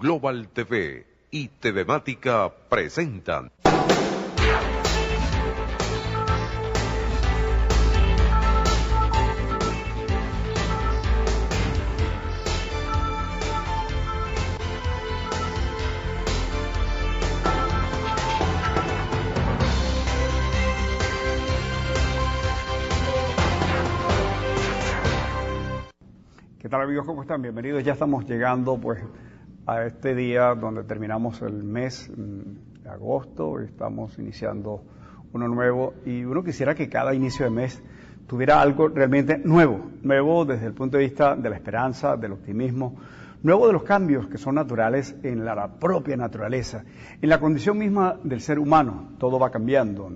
Global TV y TVmática presentan. ¿Qué tal, amigos? ¿Cómo están? Bienvenidos. Ya estamos llegando pues a este día donde terminamos el mes de agosto. Estamos iniciando uno nuevo y uno quisiera que cada inicio de mes tuviera algo realmente nuevo desde el punto de vista de la esperanza, del optimismo, nuevo de los cambios que son naturales en la propia naturaleza, en la condición misma del ser humano. Todo va cambiando,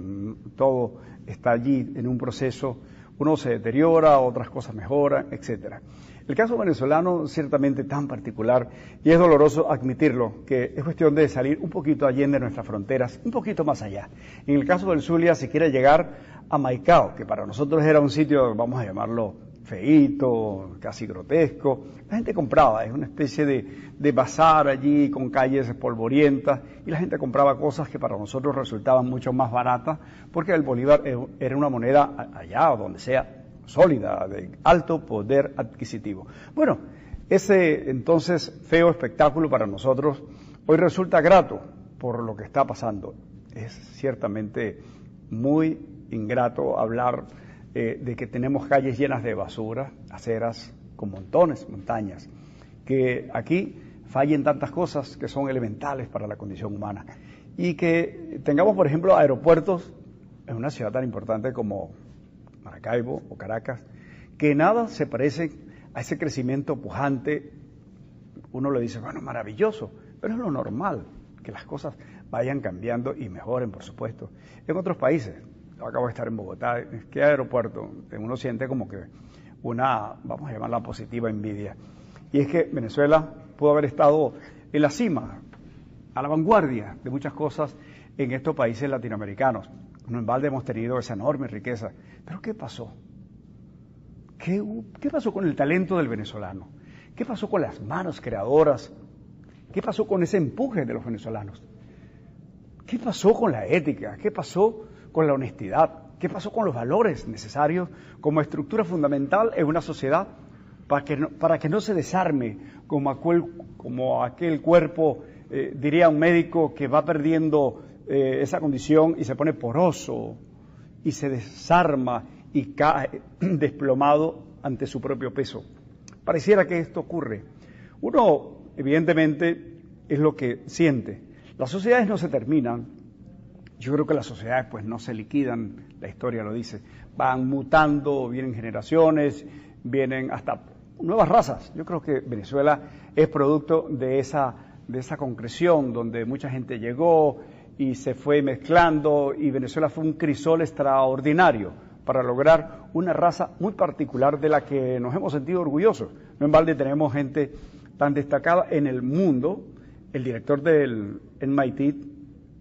todo está allí en un proceso, uno se deteriora, otras cosas mejoran, etcétera. El caso venezolano ciertamente tan particular, y es doloroso admitirlo, que es cuestión de salir un poquito allende nuestras fronteras, un poquito más allá. En el caso del Zulia se quiere llegar a Maicao, que para nosotros era un sitio, vamos a llamarlo feíto, casi grotesco. La gente compraba, es una especie de bazar allí con calles polvorientas, y la gente compraba cosas que para nosotros resultaban mucho más baratas, porque el bolívar era una moneda allá o donde sea, sólida, de alto poder adquisitivo. Bueno, ese entonces feo espectáculo para nosotros hoy resulta grato por lo que está pasando. Es ciertamente muy ingrato hablar de que tenemos calles llenas de basura, aceras con montañas, que aquí fallen tantas cosas que son elementales para la condición humana, y que tengamos, por ejemplo, aeropuertos en una ciudad tan importante como Maracaibo o Caracas, que nada se parece a ese crecimiento pujante. Uno lo dice, bueno, maravilloso, pero es lo normal, que las cosas vayan cambiando y mejoren, por supuesto. En otros países, yo acabo de estar en Bogotá, ¿qué aeropuerto? Uno siente como que una, vamos a llamarla positiva envidia. Y es que Venezuela pudo haber estado en la cima, a la vanguardia de muchas cosas en estos países latinoamericanos. No en balde hemos tenido esa enorme riqueza. Pero ¿qué pasó? ¿Qué pasó con el talento del venezolano? ¿Qué pasó con las manos creadoras? ¿Qué pasó con ese empuje de los venezolanos? ¿Qué pasó con la ética? ¿Qué pasó con la honestidad? ¿Qué pasó con los valores necesarios como estructura fundamental en una sociedad para que no se desarme como aquel cuerpo, diría un médico, que va perdiendo esa condición y se pone poroso y se desarma y cae desplomado ante su propio peso? Pareciera que esto ocurre. Uno, evidentemente, es lo que siente. Las sociedades no se terminan. Yo creo que las sociedades pues no se liquidan, la historia lo dice. Van mutando, vienen generaciones, vienen hasta nuevas razas. Yo creo que Venezuela es producto de esa concreción donde mucha gente llegó y se fue mezclando, y Venezuela fue un crisol extraordinario para lograr una raza muy particular de la que nos hemos sentido orgullosos. No en balde tenemos gente tan destacada en el mundo. El director del MIT,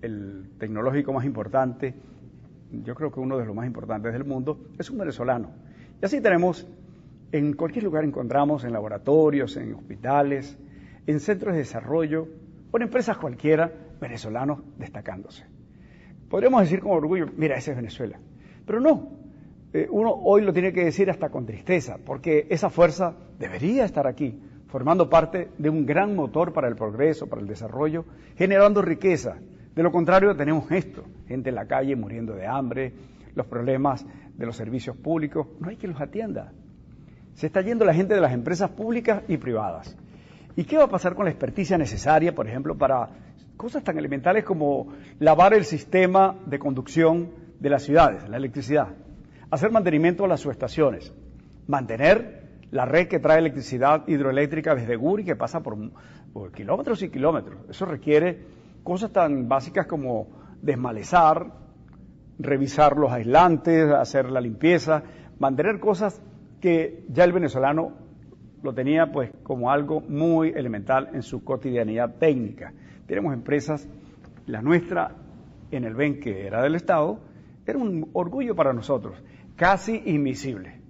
el tecnológico más importante, yo creo que uno de los más importantes del mundo, es un venezolano. Y así tenemos, en cualquier lugar encontramos, en laboratorios, en hospitales, en centros de desarrollo, o en empresas cualquiera, venezolanos destacándose. Podríamos decir con orgullo, mira, ese es Venezuela. Pero no, uno hoy lo tiene que decir hasta con tristeza, porque esa fuerza debería estar aquí, formando parte de un gran motor para el progreso, para el desarrollo, generando riqueza. De lo contrario tenemos esto, gente en la calle muriendo de hambre, los problemas de los servicios públicos, no hay quien los atienda. Se está yendo la gente de las empresas públicas y privadas. ¿Y qué va a pasar con la experticia necesaria, por ejemplo, para cosas tan elementales como lavar el sistema de conducción de las ciudades, la electricidad, hacer mantenimiento a las subestaciones, mantener la red que trae electricidad hidroeléctrica desde Guri, que pasa por kilómetros y kilómetros? Eso requiere cosas tan básicas como desmalezar, revisar los aislantes, hacer la limpieza, mantener cosas que ya el venezolano lo tenía pues como algo muy elemental en su cotidianidad técnica. Tenemos empresas, la nuestra en el BEN, que era del Estado, era un orgullo para nosotros, casi invisible.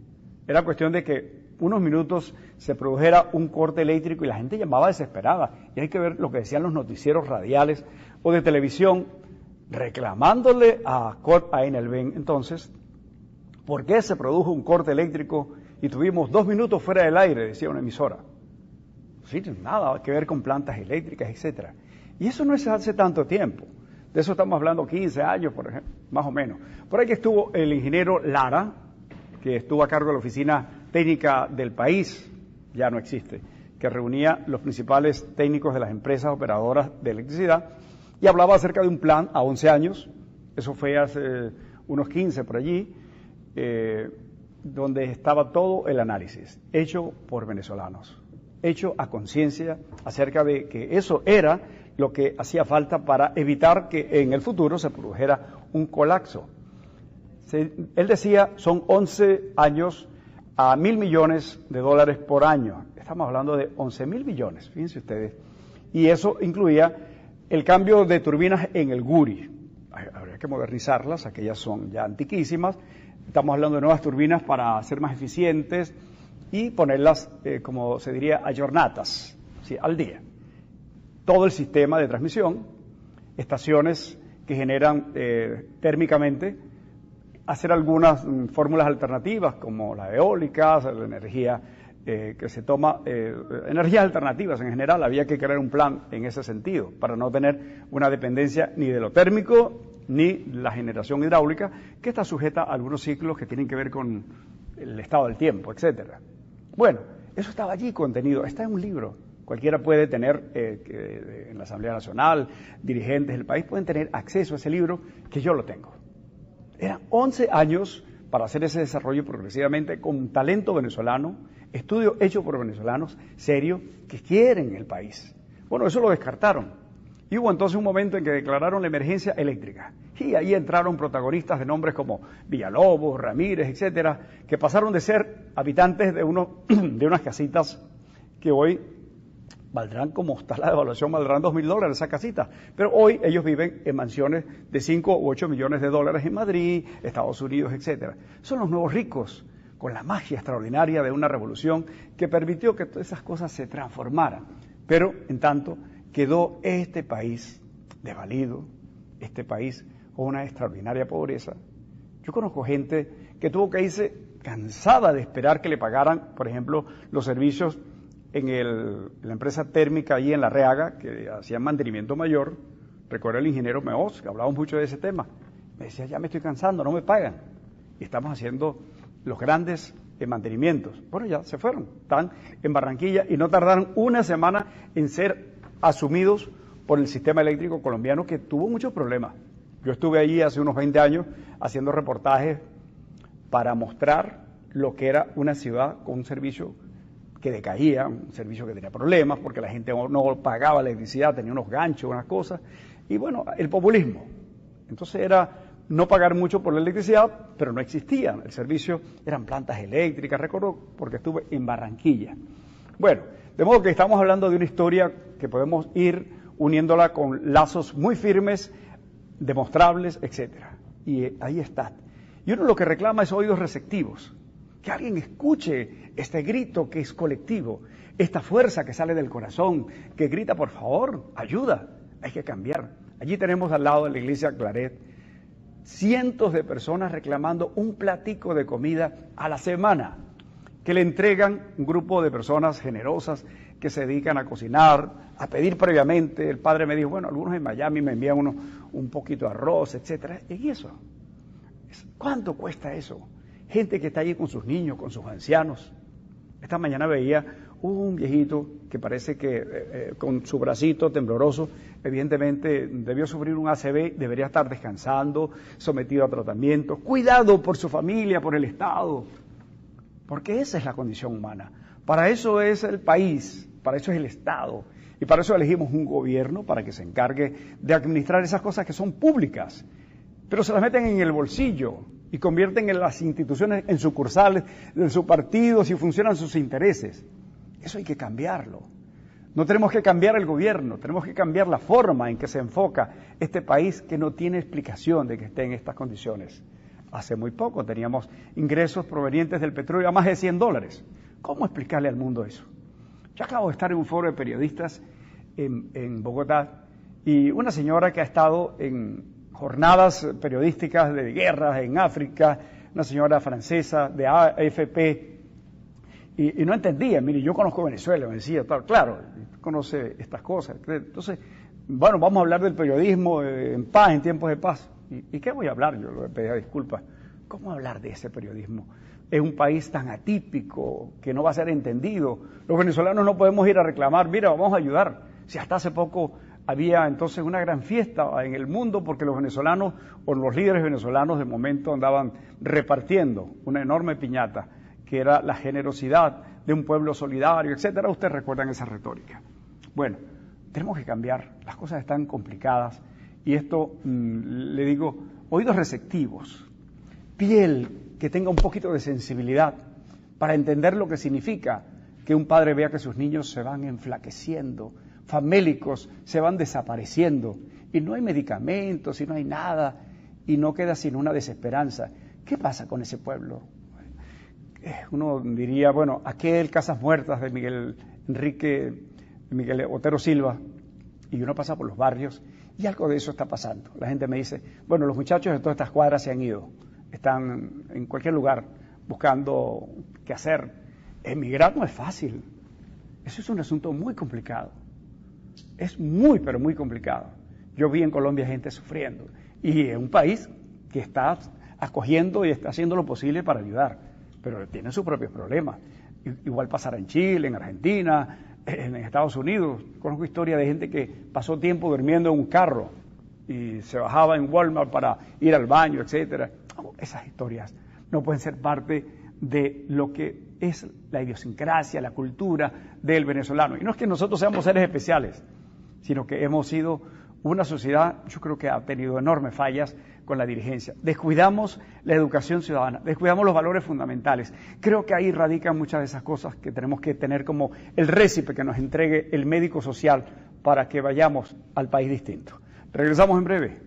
Era cuestión de que unos minutos se produjera un corte eléctrico y la gente llamaba desesperada. Y hay que ver lo que decían los noticieros radiales o de televisión, reclamándole a Enelven entonces, ¿por qué se produjo un corte eléctrico y tuvimos 2 minutos fuera del aire?, decía una emisora. Sí, nada que ver con plantas eléctricas, etcétera. Y eso no es hace tanto tiempo. De eso estamos hablando 15 años, por ejemplo, más o menos. Por ahí que estuvo el ingeniero Lara, que estuvo a cargo de la oficina técnica del país, ya no existe, que reunía los principales técnicos de las empresas operadoras de electricidad y hablaba acerca de un plan a 11 años, eso fue hace unos 15 por allí, donde estaba todo el análisis, hecho por venezolanos, hecho a conciencia acerca de que eso era lo que hacía falta para evitar que en el futuro se produjera un colapso. Él decía, son 11 años a $1.000 millones por año. Estamos hablando de 11.000 millones, fíjense ustedes. Y eso incluía el cambio de turbinas en el Guri. Habría que modernizarlas, aquellas son ya antiquísimas. Estamos hablando de nuevas turbinas para ser más eficientes y ponerlas, como se diría, ayornatas, ¿sí?, al día. Todo el sistema de transmisión, estaciones que generan térmicamente, hacer algunas fórmulas alternativas como la eólica, la energía que se toma, energías alternativas en general. Había que crear un plan en ese sentido para no tener una dependencia ni de lo térmico ni la generación hidráulica, que está sujeta a algunos ciclos que tienen que ver con el estado del tiempo, etcétera. Bueno, eso estaba allí contenido, está en un libro. Cualquiera puede tener, en la Asamblea Nacional, dirigentes del país pueden tener acceso a ese libro, que yo lo tengo. Eran 11 años para hacer ese desarrollo progresivamente con talento venezolano, estudio hecho por venezolanos serios que quieren el país. Bueno, eso lo descartaron. Y hubo entonces un momento en que declararon la emergencia eléctrica. Y ahí entraron protagonistas de nombres como Villalobos, Ramírez, etcétera, que pasaron de ser habitantes de unas casitas que hoy valdrán, como está la devaluación, valdrán $2.000 esas casitas. Pero hoy ellos viven en mansiones de 5 u 8 millones de dólares en Madrid, Estados Unidos, etcétera. Son los nuevos ricos, con la magia extraordinaria de una revolución que permitió que todas esas cosas se transformaran. Pero, en tanto, quedó este país desvalido, este país con una extraordinaria pobreza. Yo conozco gente que tuvo que irse cansada de esperar que le pagaran, por ejemplo, los servicios en la empresa térmica allí en La Reaga, que hacían mantenimiento mayor. Recuerdo el ingeniero Meoz, que hablaba mucho de ese tema. Me decía, ya me estoy cansando, no me pagan. Y estamos haciendo los grandes mantenimientos. Bueno, ya se fueron, están en Barranquilla y no tardaron una semana en ser asumidos por el sistema eléctrico colombiano, que tuvo muchos problemas. Yo estuve allí hace unos 20 años haciendo reportajes para mostrar lo que era una ciudad con un servicio que decaía, un servicio que tenía problemas porque la gente no pagaba electricidad, tenía unos ganchos, unas cosas, y bueno, el populismo. Entonces era no pagar mucho por la electricidad, pero no existía el servicio, eran plantas eléctricas, recuerdo porque estuve en Barranquilla. Bueno, de modo que estamos hablando de una historia que podemos ir uniéndola con lazos muy firmes, demostrables, etcétera. Y ahí está. Y uno lo que reclama es oídos receptivos. Que alguien escuche este grito que es colectivo, esta fuerza que sale del corazón, que grita, por favor, ayuda, hay que cambiar. Allí tenemos al lado de la iglesia Claret cientos de personas reclamando un platico de comida a la semana, que le entregan un grupo de personas generosas que se dedican a cocinar, a pedir previamente. El padre me dijo, bueno, algunos en Miami me envían un poquito de arroz, etcétera. ¿Y eso? ¿Cuánto cuesta eso? Gente que está allí con sus niños, con sus ancianos. Esta mañana veía un viejito que parece que con su bracito tembloroso, evidentemente debió sufrir un ACV, debería estar descansando, sometido a tratamiento, cuidado por su familia, por el Estado, porque esa es la condición humana. Para eso es el país, para eso es el Estado, y para eso elegimos un gobierno para que se encargue de administrar esas cosas que son públicas, pero se las meten en el bolsillo y convierten en las instituciones en sucursales de sus partidos y funcionan sus intereses. Eso hay que cambiarlo. No tenemos que cambiar el gobierno, tenemos que cambiar la forma en que se enfoca este país que no tiene explicación de que esté en estas condiciones. Hace muy poco teníamos ingresos provenientes del petróleo a más de $100. ¿Cómo explicarle al mundo eso? Yo acabo de estar en un foro de periodistas en Bogotá y una señora que ha estado en jornadas periodísticas de guerras en África, una señora francesa de AFP, y no entendía. Mire, yo conozco Venezuela, me decía, claro, conoce estas cosas. Entonces, bueno, vamos a hablar del periodismo en paz, en tiempos de paz. ¿Y qué voy a hablar? Yo le pedía disculpas. ¿Cómo hablar de ese periodismo? Es un país tan atípico que no va a ser entendido. Los venezolanos no podemos ir a reclamar, mira, vamos a ayudar. Si hasta hace poco había entonces una gran fiesta en el mundo porque los venezolanos o los líderes venezolanos de momento andaban repartiendo una enorme piñata que era la generosidad de un pueblo solidario, etcétera. Ustedes recuerdan esa retórica. Bueno, tenemos que cambiar, las cosas están complicadas y esto, le digo, oídos receptivos, piel que tenga un poquito de sensibilidad para entender lo que significa que un padre vea que sus niños se van enflaqueciendo, famélicos se van desapareciendo y no hay medicamentos y no hay nada y no queda sino una desesperanza. ¿Qué pasa con ese pueblo? Uno diría, bueno, aquel Casas Muertas de Miguel Otero Silva, y uno pasa por los barrios y algo de eso está pasando. La gente me dice, bueno, los muchachos de todas estas cuadras se han ido, están en cualquier lugar buscando qué hacer. Emigrar no es fácil, eso es un asunto muy complicado, es muy, pero muy complicado. Yo vi en Colombia gente sufriendo y es un país que está acogiendo y está haciendo lo posible para ayudar, pero tiene sus propios problemas. Igual pasará en Chile, en Argentina, en Estados Unidos. Conozco historia de gente que pasó tiempo durmiendo en un carro y se bajaba en Walmart para ir al baño, etcétera. Esas historias no pueden ser parte de lo que es la idiosincrasia, la cultura del venezolano. Y no es que nosotros seamos seres especiales, sino que hemos sido una sociedad, yo creo que ha tenido enormes fallas con la dirigencia. Descuidamos la educación ciudadana, descuidamos los valores fundamentales. Creo que ahí radican muchas de esas cosas que tenemos que tener como el récipe que nos entregue el médico social para que vayamos al país distinto. Regresamos en breve.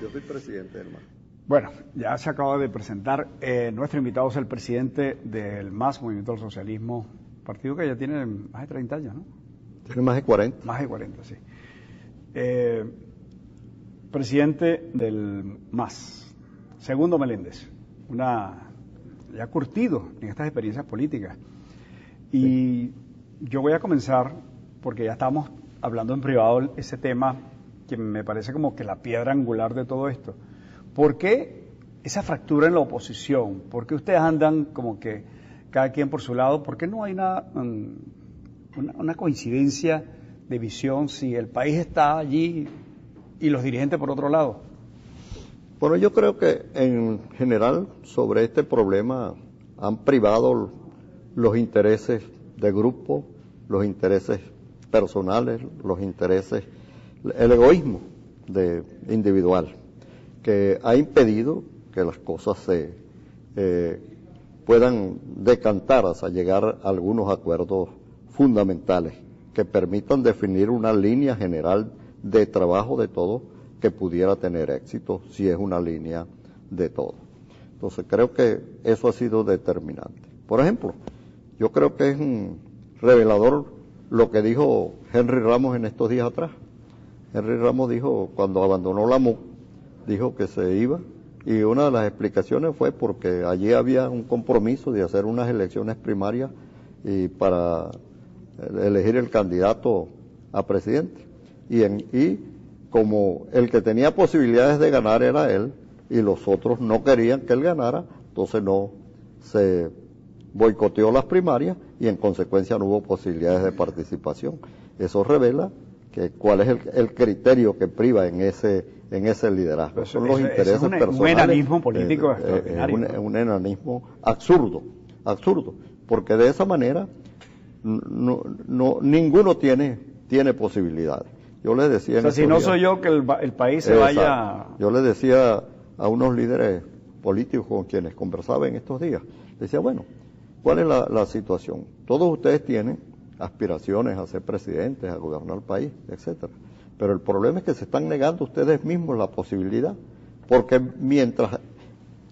Yo soy presidente, hermano. Bueno, ya se acaba de presentar. Nuestro invitado es el presidente del MAS, Movimiento al Socialismo, partido que ya tiene más de 30 años, ¿no? Tiene más de 40. Más de 40, sí. Presidente del MAS, Segundo Meléndez, ya curtido en estas experiencias políticas. Y sí, yo voy a comenzar, porque ya estamos hablando en privado ese tema que me parece como que la piedra angular de todo esto. ¿Por qué esa fractura en la oposición? ¿Por qué ustedes andan como que cada quien por su lado? ¿Por qué no hay una coincidencia de visión si el país está allí y los dirigentes por otro lado? Bueno, yo creo que en general sobre este problema han privado los intereses de grupo, los intereses personales, los intereses, el egoísmo individual, que ha impedido que las cosas se puedan decantar hasta llegar a algunos acuerdos fundamentales que permitan definir una línea general de trabajo de todos que pudiera tener éxito si es una línea de todos. Entonces creo que eso ha sido determinante. Por ejemplo, yo creo que es revelador lo que dijo Henry Ramos en estos días atrás. Henry Ramos dijo, cuando abandonó la MUC, dijo que se iba, y una de las explicaciones fue porque allí había un compromiso de hacer unas elecciones primarias y para elegir el candidato a presidente. Y como el que tenía posibilidades de ganar era él, y los otros no querían que él ganara, entonces no se boicoteó las primarias y en consecuencia no hubo posibilidades de participación. Eso revela que cuál es el criterio que priva en ese liderazgo. Son los intereses personales. Un enanismo político extraordinario. Un enanismo absurdo, porque de esa manera ninguno tiene posibilidades. Yo les decía... O sea, si no soy yo, que el país se vaya... Yo les decía a unos líderes políticos con quienes conversaba en estos días, decía, bueno, ¿cuál es la situación? Todos ustedes tienen aspiraciones a ser presidentes, a gobernar el país, etcétera. Pero el problema es que se están negando ustedes mismos la posibilidad, porque mientras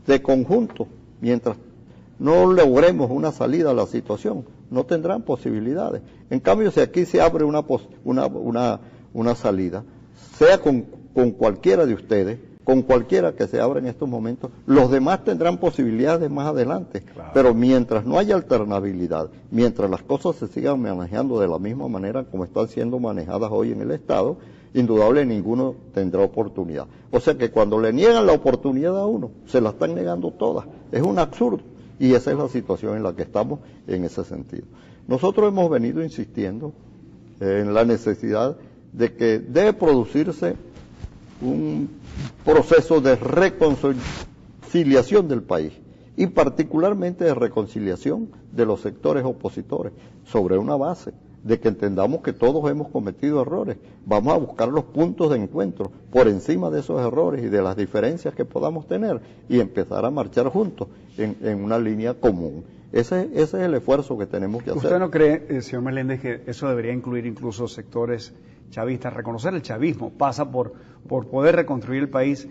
de conjunto, mientras no logremos una salida a la situación, no tendrán posibilidades. En cambio, si aquí se abre una salida, sea con cualquiera de ustedes, con cualquiera que se abra en estos momentos, los demás tendrán posibilidades más adelante. Claro. Pero mientras no haya alternabilidad, mientras las cosas se sigan manejando de la misma manera como están siendo manejadas hoy en el Estado, indudable ninguno tendrá oportunidad. O sea que cuando le niegan la oportunidad a uno, se la están negando todas. Es un absurdo. Y esa es la situación en la que estamos en ese sentido. Nosotros hemos venido insistiendo en la necesidad de que debe producirse un proceso de reconciliación del país y particularmente de reconciliación de los sectores opositores sobre una base de que entendamos que todos hemos cometido errores. Vamos a buscar los puntos de encuentro por encima de esos errores y de las diferencias que podamos tener y empezar a marchar juntos en una línea común. Ese es el esfuerzo que tenemos que hacer. ¿Usted no cree, señor Meléndez, que eso debería incluir incluso sectores chavistas? Reconocer el chavismo pasa por poder reconstruir el país,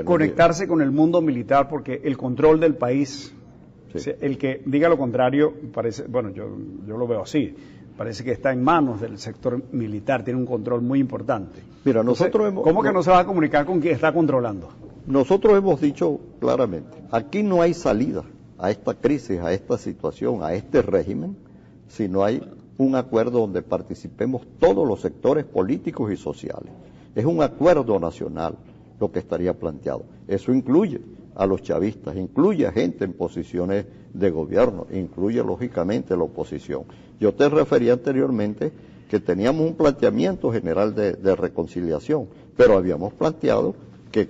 conectarse con el mundo militar, porque el control del país, sí. El que diga lo contrario, parece, bueno, yo lo veo así, parece que está en manos del sector militar, tiene un control muy importante. Mira, nosotros entonces, ¿cómo que no se va a comunicar con quien está controlando? Nosotros hemos dicho claramente, aquí no hay salida a esta crisis, a esta situación, a este régimen, si no hay un acuerdo donde participemos todos los sectores políticos y sociales. Es un acuerdo nacional lo que estaría planteado. Eso incluye a los chavistas, incluye a gente en posiciones de gobierno, incluye lógicamente a la oposición. Yo te refería anteriormente que teníamos un planteamiento general de reconciliación, pero habíamos planteado que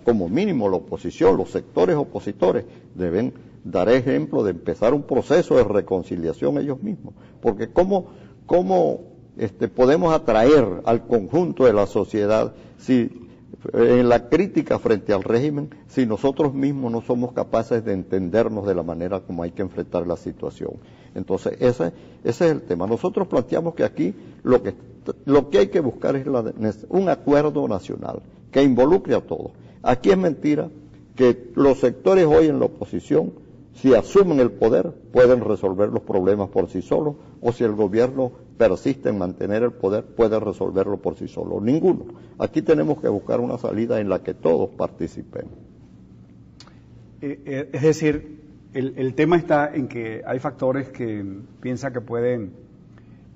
como mínimo la oposición, los sectores opositores deben dar ejemplo de empezar un proceso de reconciliación ellos mismos, porque ¿cómo podemos atraer al conjunto de la sociedad en la crítica frente al régimen si nosotros mismos no somos capaces de entendernos de la manera como hay que enfrentar la situación? Entonces ese es el tema. Nosotros planteamos que aquí lo que hay que buscar es un acuerdo nacional que involucre a todos. Aquí es mentira que los sectores hoy en la oposición, si asumen el poder, pueden resolver los problemas por sí solos, o si el gobierno persiste en mantener el poder, puede resolverlo por sí solo. Ninguno. Aquí tenemos que buscar una salida en la que todos participemos. Es decir, el tema está en que hay factores que piensan que pueden,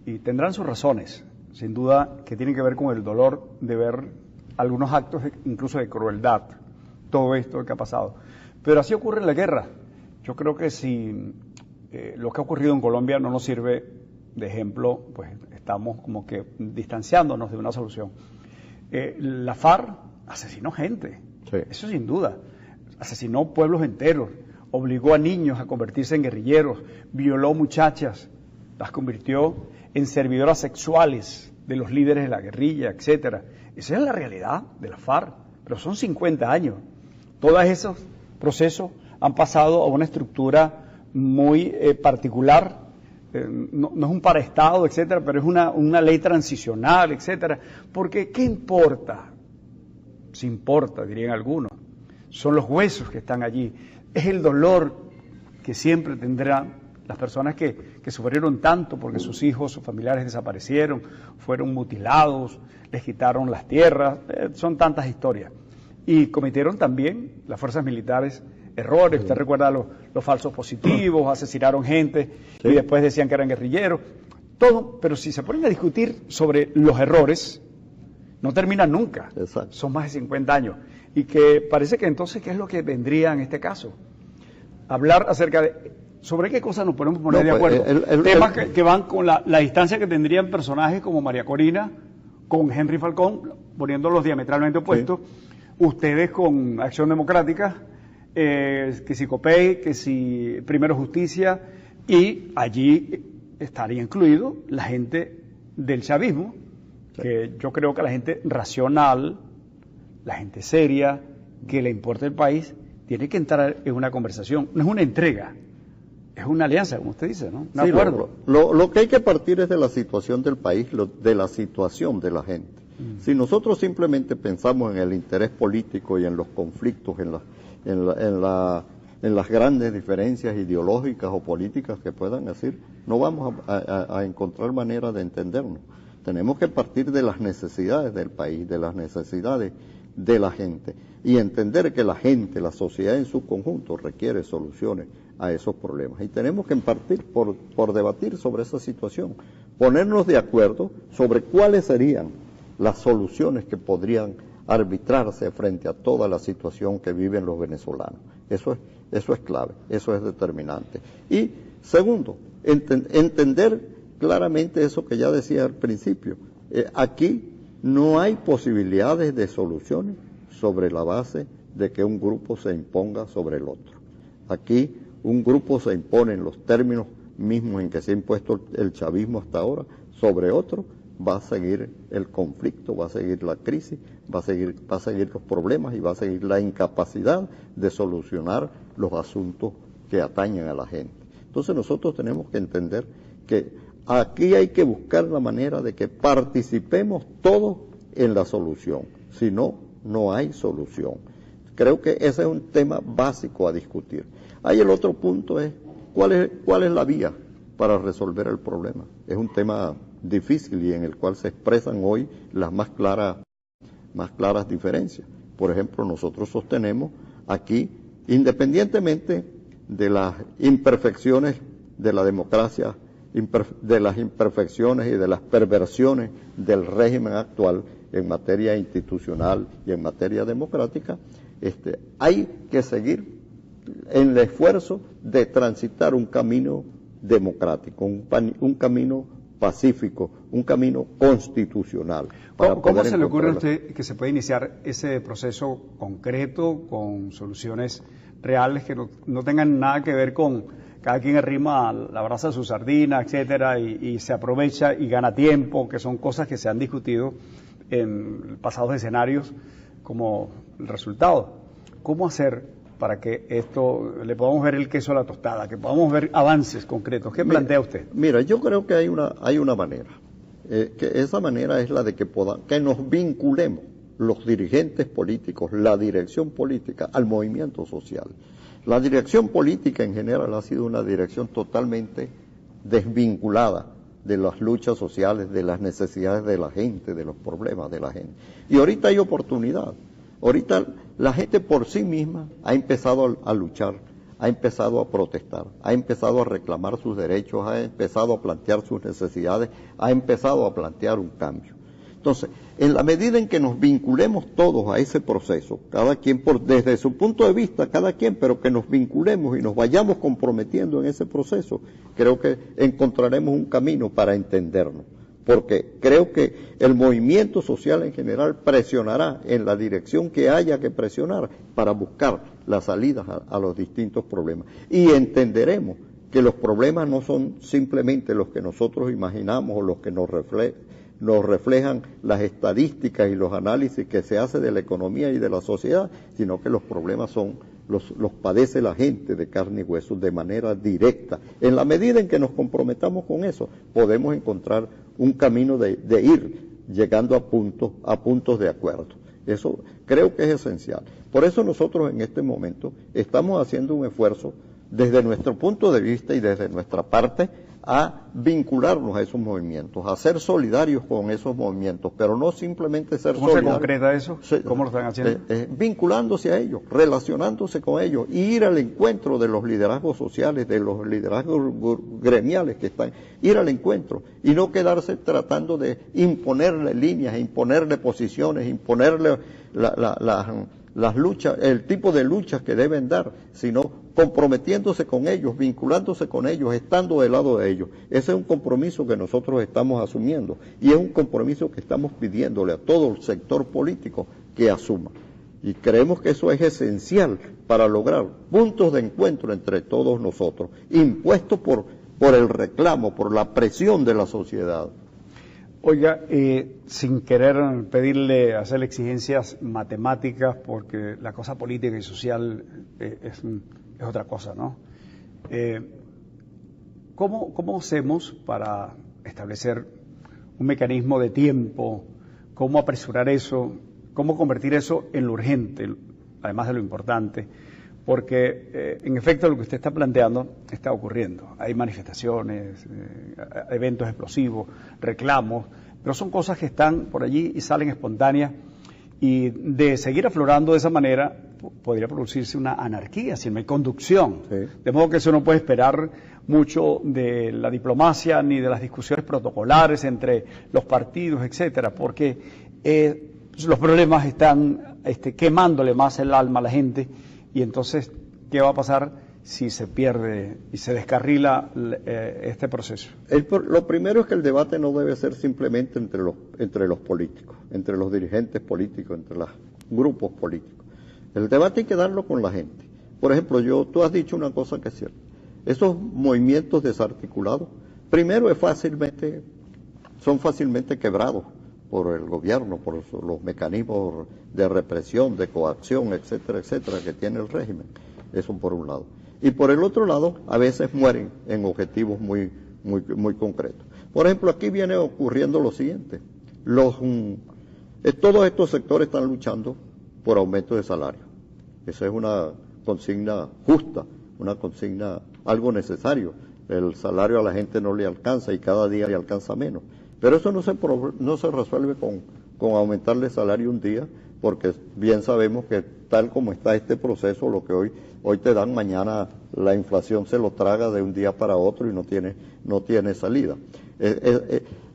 y tendrán sus razones, sin duda, que tienen que ver con el dolor de ver algunos actos incluso de crueldad, todo esto que ha pasado. Pero así ocurre en la guerra. Yo creo que si lo que ha ocurrido en Colombia no nos sirve de ejemplo, pues estamos como que distanciándonos de una solución. La FARC asesinó gente, sí. Eso sin duda. Asesinó pueblos enteros, obligó a niños a convertirse en guerrilleros, violó muchachas, las convirtió en servidoras sexuales de los líderes de la guerrilla, etcétera. Esa es la realidad de la FARC, pero son 50 años. Todos esos procesos han pasado a una estructura muy particular, no es un paraestado, etcétera, pero es una ley transicional, etcétera, porque ¿qué importa? Si importa, dirían algunos, son los huesos que están allí, es el dolor que siempre tendrán las personas que sufrieron tanto porque sus hijos, sus familiares desaparecieron, fueron mutilados, les quitaron las tierras, son tantas historias. Y cometieron también las fuerzas militares errores, usted recuerda los falsos positivos, asesinaron gente y después decían que eran guerrilleros, todo, pero si se ponen a discutir sobre los errores, no terminan nunca. Exacto. Son más de 50 años. Y que parece que entonces, ¿qué es lo que vendría en este caso? Hablar acerca de, ¿sobre qué cosas nos podemos poner de acuerdo? Temas que van con la distancia que tendrían personajes como María Corina, con Henry Falcón, poniéndolos diametralmente opuestos, ustedes con Acción Democrática, que si COPEI, que si Primero Justicia, y allí estaría incluido la gente del chavismo, que yo creo que la gente racional, la gente seria, que le importa el país, tiene que entrar en una conversación. No es una entrega, Es una alianza, como usted dice, ¿no? Un Sí, acuerdo. lo que hay que partir es de la situación del país, de la situación de la gente. Si nosotros simplemente pensamos en el interés político y en los conflictos, en las grandes diferencias ideológicas o políticas que puedan decir, no vamos a encontrar manera de entendernos. Tenemos que partir de las necesidades del país, de las necesidades de la gente, y entender que la gente, la sociedad en su conjunto requiere soluciones a esos problemas. Y tenemos que partir por debatir sobre esa situación, ponernos de acuerdo sobre cuáles serían las soluciones que podrían arbitrarse frente a toda la situación que viven los venezolanos. Eso es clave, eso es determinante. Y segundo, entender claramente eso que ya decía al principio. Aquí no hay posibilidades de soluciones sobre la base de que un grupo se imponga sobre el otro. Aquí un grupo se impone en los términos mismos en que se ha impuesto el chavismo hasta ahora sobre otro, va a seguir el conflicto, va a seguir la crisis, va a seguir los problemas y va a seguir la incapacidad de solucionar los asuntos que atañen a la gente. Entonces nosotros tenemos que entender que aquí hay que buscar la manera de que participemos todos en la solución, si no, no hay solución. Creo que ese es un tema básico a discutir. Ahí el otro punto es, ¿cuál es la vía para resolver el problema? Es un tema difícil y en el cual se expresan hoy las más claras diferencias. Por ejemplo, nosotros sostenemos aquí, independientemente de las imperfecciones de la democracia, de las imperfecciones y de las perversiones del régimen actual en materia institucional y en materia democrática, hay que seguir en el esfuerzo de transitar un camino democrático, un camino pacífico, un camino constitucional. ¿Cómo se le ocurre a usted que se puede iniciar ese proceso concreto con soluciones reales que no tengan nada que ver con cada quien arrima la brasa de su sardina, etcétera, y se aprovecha y gana tiempo, que son cosas que se han discutido en pasados escenarios como el resultado? ¿Cómo hacer para que esto le podamos ver el queso a la tostada, que podamos ver avances concretos? ¿Qué plantea usted? Mira, yo creo que hay una manera, que esa manera es la de que nos vinculemos los dirigentes políticos, la dirección política, al movimiento social. La dirección política en general ha sido una dirección totalmente desvinculada de las luchas sociales, de las necesidades de la gente, de los problemas de la gente. Y ahorita hay oportunidad. Ahorita la gente por sí misma ha empezado a luchar, ha empezado a protestar, ha empezado a reclamar sus derechos, ha empezado a plantear sus necesidades, ha empezado a plantear un cambio. Entonces, en la medida en que nos vinculemos todos a ese proceso, cada quien desde su punto de vista, cada quien, pero que nos vinculemos y nos vayamos comprometiendo en ese proceso, creo que encontraremos un camino para entendernos. Porque creo que el movimiento social en general presionará en la dirección que haya que presionar para buscar las salidas a los distintos problemas. Y entenderemos que los problemas no son simplemente los que nosotros imaginamos o los que nos reflejan las estadísticas y los análisis que se hace de la economía y de la sociedad, sino que los problemas los padece la gente de carne y hueso de manera directa. En la medida en que nos comprometamos con eso, podemos encontrar un camino de ir llegando a puntos de acuerdo. Eso creo que es esencial. Por eso nosotros en este momento estamos haciendo un esfuerzo desde nuestro punto de vista y desde nuestra parte a vincularnos a esos movimientos, a ser solidarios con esos movimientos, pero no simplemente ser solidarios. ¿Cómo se concreta eso? ¿Cómo lo están haciendo? Vinculándose a ellos, relacionándose con ellos, y ir al encuentro de los liderazgos sociales, de los liderazgos gremiales que están, ir al encuentro y no quedarse tratando de imponerle líneas, imponerle posiciones, imponerle las luchas, el tipo de luchas que deben dar, sino comprometiéndose con ellos, vinculándose con ellos, estando del lado de ellos. Ese es un compromiso que nosotros estamos asumiendo y es un compromiso que estamos pidiéndole a todo el sector político que asuma. Y creemos que eso es esencial para lograr puntos de encuentro entre todos nosotros, impuestos por el reclamo, por la presión de la sociedad. Oiga, sin querer pedirle, hacerle exigencias matemáticas, porque la cosa política y social es otra cosa, ¿no? ¿cómo hacemos para establecer un mecanismo de tiempo? ¿Cómo apresurar eso? ¿Cómo convertir eso en lo urgente, además de lo importante? Porque, en efecto, lo que usted está planteando está ocurriendo. Hay manifestaciones, eventos explosivos, reclamos, pero son cosas que están por allí y salen espontáneas. Y de seguir aflorando de esa manera, podría producirse una anarquía, si no hay conducción. Sí. De modo que eso no puede esperar mucho de la diplomacia ni de las discusiones protocolares entre los partidos, etcétera, porque los problemas están quemándole más el alma a la gente. Y entonces, ¿qué va a pasar si se pierde y se descarrila este proceso? Lo primero es que el debate no debe ser simplemente entre los políticos, entre los dirigentes políticos, entre los grupos políticos. El debate hay que darlo con la gente. Por ejemplo, tú has dicho una cosa que es cierta. Esos movimientos desarticulados, primero son fácilmente quebrados por el gobierno, por los mecanismos de represión, de coacción, etcétera, etcétera, que tiene el régimen. Eso por un lado. Y por el otro lado, a veces mueren en objetivos muy concretos. Por ejemplo, aquí viene ocurriendo lo siguiente. Todos estos sectores están luchando por aumento de salario. Esa es una consigna justa, una consigna, algo necesario. El salario a la gente no le alcanza y cada día le alcanza menos. Pero eso no se resuelve con aumentarle salario un día, porque bien sabemos que tal como está este proceso, lo que hoy te dan, mañana la inflación se lo traga de un día para otro y no tiene salida.